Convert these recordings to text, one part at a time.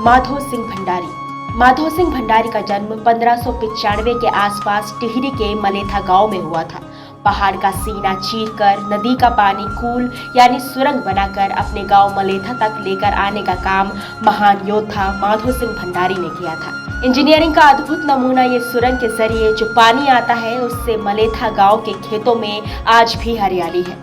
माधो सिंह भंडारी। माधो सिंह भंडारी का जन्म 1595 के आसपास टिहरी के मलेथा गांव में हुआ था। पहाड़ का सीना चीरकर नदी का पानी कूल यानी सुरंग बनाकर अपने गांव मलेथा तक लेकर आने का काम महान योद्धा माधो सिंह भंडारी ने किया था। इंजीनियरिंग का अद्भुत नमूना ये सुरंग के जरिए जो पानी आता है उससे मलेथा गांव के खेतों में आज भी हरियाली है।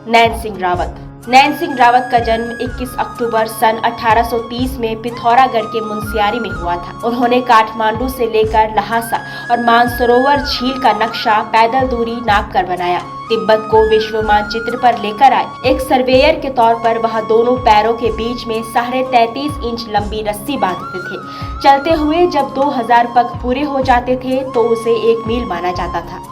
नैन सिंह रावत। नैन सिंह रावत का जन्म 21 अक्टूबर सन 1830 में पिथौरागढ़ के मुनस्यारी में हुआ था। उन्होंने काठमांडू से लेकर लहासा और मानसरोवर झील का नक्शा पैदल दूरी नापकर बनाया। तिब्बत को विश्व मानचित्र पर लेकर आए। एक सर्वेयर के तौर पर वह दोनों पैरों के बीच में 33.5 इंच लंबी रस्सी बांधते थे। चलते हुए जब 2000 पग पूरे हो जाते थे तो उसे 1 मील माना जाता था।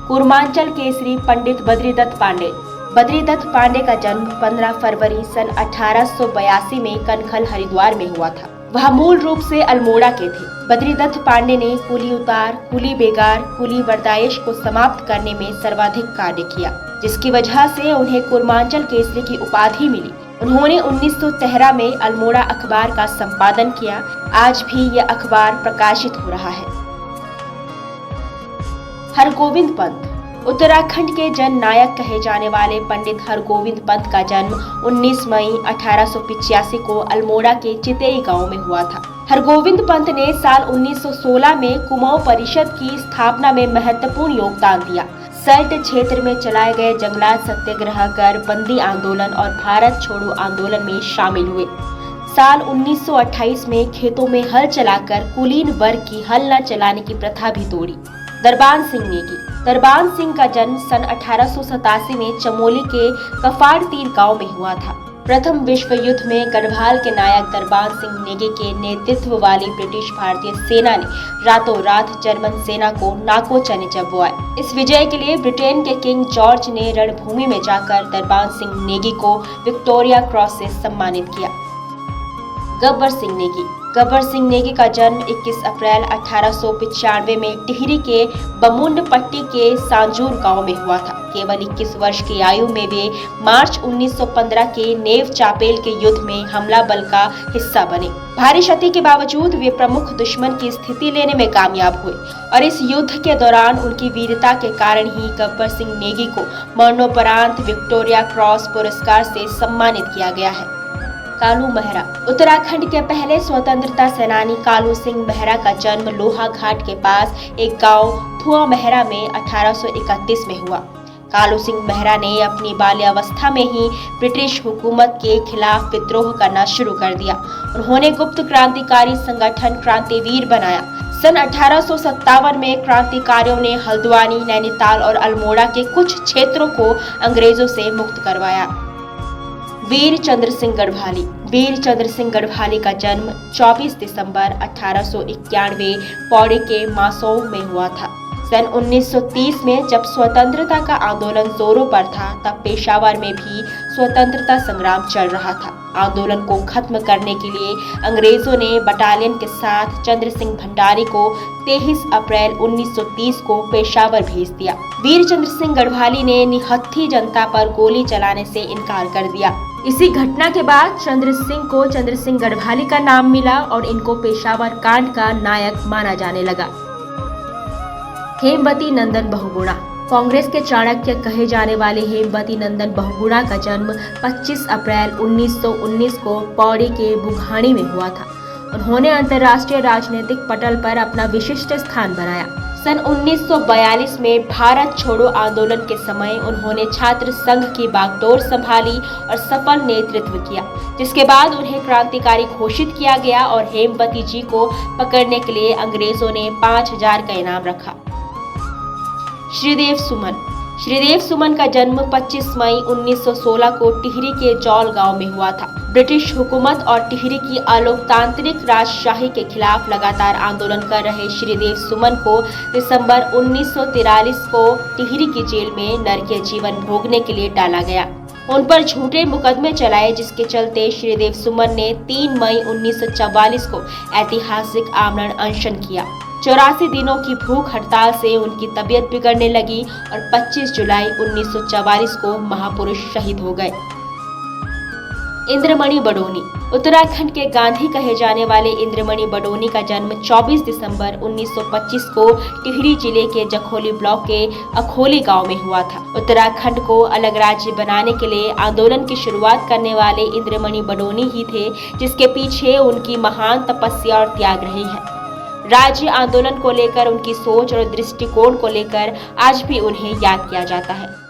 कूर्मांचल केसरी पंडित बद्रीदत्त पांडे। बद्रीदत्त पांडे का जन्म 15 फरवरी सन 1882 में कनखल हरिद्वार में हुआ था। वह मूल रूप से अल्मोड़ा के थे। बद्रीदत्त पांडे ने कुली उतार, कुली बेगार, कुली वरदायश को समाप्त करने में सर्वाधिक कार्य किया, जिसकी वजह से उन्हें कूर्मांचल केसरी की उपाधि मिली। उन्होंने 1913 में अल्मोड़ा अखबार का संपादन किया। आज भी यह अखबार प्रकाशित हो रहा है। हरगोविंद पंत। उत्तराखंड के जन नायक कहे जाने वाले पंडित हरगोविंद पंत का जन्म 19 मई 1885 को अल्मोड़ा के चितेई गांव में हुआ था। हरगोविंद पंत ने साल 1916 में कुमाऊं परिषद की स्थापना में महत्वपूर्ण योगदान दिया। सल्ट क्षेत्र में चलाए गए जंगलात सत्याग्रह कर बंदी आंदोलन और भारत छोड़ो आंदोलन में शामिल हुए। साल 1928 में खेतों में हल चलाकर कुलीन वर्ग की हल न चलाने की प्रथा भी तोड़ी। दरबान सिंह नेगी। दरबान सिंह का जन्म सन 1887 में चमोली के कफाड़ तीर गांव में हुआ था। प्रथम विश्व युद्ध में गढ़वाल के नायक दरबान सिंह नेगी के नेतृत्व वाली ब्रिटिश भारतीय सेना ने रातों रात जर्मन सेना को नाको चने चबवाए। इस विजय के लिए ब्रिटेन के किंग जॉर्ज ने रणभूमि में जाकर दरबान सिंह नेगी को विक्टोरिया क्रॉस से सम्मानित किया। गब्बर सिंह नेगी। गब्बर सिंह नेगी का जन्म 21 अप्रैल 1895 में टिहरी के बमुंड पट्टी के सांजूर गांव में हुआ था। केवल 21 वर्ष की आयु में वे मार्च 1915 के नेव चापेल के युद्ध में हमला बल का हिस्सा बने। भारी क्षति के बावजूद वे प्रमुख दुश्मन की स्थिति लेने में कामयाब हुए और इस युद्ध के दौरान उनकी वीरता के कारण ही गब्बर सिंह नेगी को मरणोपरांत विक्टोरिया क्रॉस पुरस्कार से सम्मानित किया गया है। कालू मेहरा। उत्तराखंड के पहले स्वतंत्रता सेनानी कालू सिंह मेहरा का जन्म लोहा घाट के पास एक गांव थुआ मेहरा में 1831 में हुआ। कालू सिंह मेहरा ने अपनी बाल्यावस्था में ही ब्रिटिश हुकूमत के खिलाफ विद्रोह करना शुरू कर दिया। उन्होंने गुप्त क्रांतिकारी संगठन क्रांतिवीर बनाया। सन 1857 में क्रांतिकारियों ने हल्द्वानी, नैनीताल और अल्मोड़ा के कुछ क्षेत्रों को अंग्रेजों से मुक्त करवाया। वीर चंद्र सिंह गढ़वाली। वीर चंद्र सिंह गढ़वाली का जन्म 24 दिसंबर 1891 पौड़ी के मासों में हुआ था। सन 1930 में जब स्वतंत्रता का आंदोलन जोरों पर था तब पेशावर में भी स्वतंत्रता संग्राम चल रहा था। आंदोलन को खत्म करने के लिए अंग्रेजों ने बटालियन के साथ चंद्र सिंह भंडारी को 23 अप्रैल 1930 को पेशावर भेज दिया। वीर चंद्र सिंह गढ़वाली ने निहत्थी जनता पर गोली चलाने से इनकार कर दिया। इसी घटना के बाद चंद्र सिंह को चंद्र सिंह गढ़वाली का नाम मिला और इनको पेशावर कांड का नायक माना जाने लगा। हेमवती नंदन बहुगुणा। कांग्रेस के चाणक्य कहे जाने वाले हेमवती नंदन बहुगुणा का जन्म 25 अप्रैल 1919 को पौड़ी के बुघाणी में हुआ था। उन्होंने अंतर्राष्ट्रीय राजनीतिक पटल पर अपना विशिष्ट स्थान बनाया। सन 1942 में भारत छोड़ो आंदोलन के समय उन्होंने छात्र संघ की बागडोर संभाली और सफल नेतृत्व किया, जिसके बाद उन्हें क्रांतिकारी घोषित किया गया और हेमवती जी को पकड़ने के लिए अंग्रेजों ने 5000 का इनाम रखा। श्रीदेव सुमन। श्रीदेव सुमन का जन्म 25 मई 1916 को टिहरी के जौल गांव में हुआ था। ब्रिटिश हुकूमत और टिहरी की अलोकतांत्रिक राजशाही के खिलाफ लगातार आंदोलन कर रहे श्रीदेव सुमन को दिसंबर 1943 को टिहरी की जेल में नरकीय जीवन भोगने के लिए डाला गया। उन पर झूठे मुकदमे चलाए, जिसके चलते श्रीदेव सुमन ने 3 मई 1944 को ऐतिहासिक आमरण अनशन किया। 84 दिनों की भूख हड़ताल से उनकी तबीयत बिगड़ने लगी और 25 जुलाई 1944 को महापुरुष शहीद हो गए। इंद्रमणि बडोनी। उत्तराखंड के गांधी कहे जाने वाले इंद्रमणि बडोनी का जन्म 24 दिसंबर 1925 को टिहरी जिले के जखोली ब्लॉक के अखोली गांव में हुआ था। उत्तराखंड को अलग राज्य बनाने के लिए आंदोलन की शुरुआत करने वाले इंद्रमणि बडोनी ही थे, जिसके पीछे उनकी महान तपस्या और त्याग रही है। राज्य आंदोलन को लेकर उनकी सोच और दृष्टिकोण को लेकर आज भी उन्हें याद किया जाता है।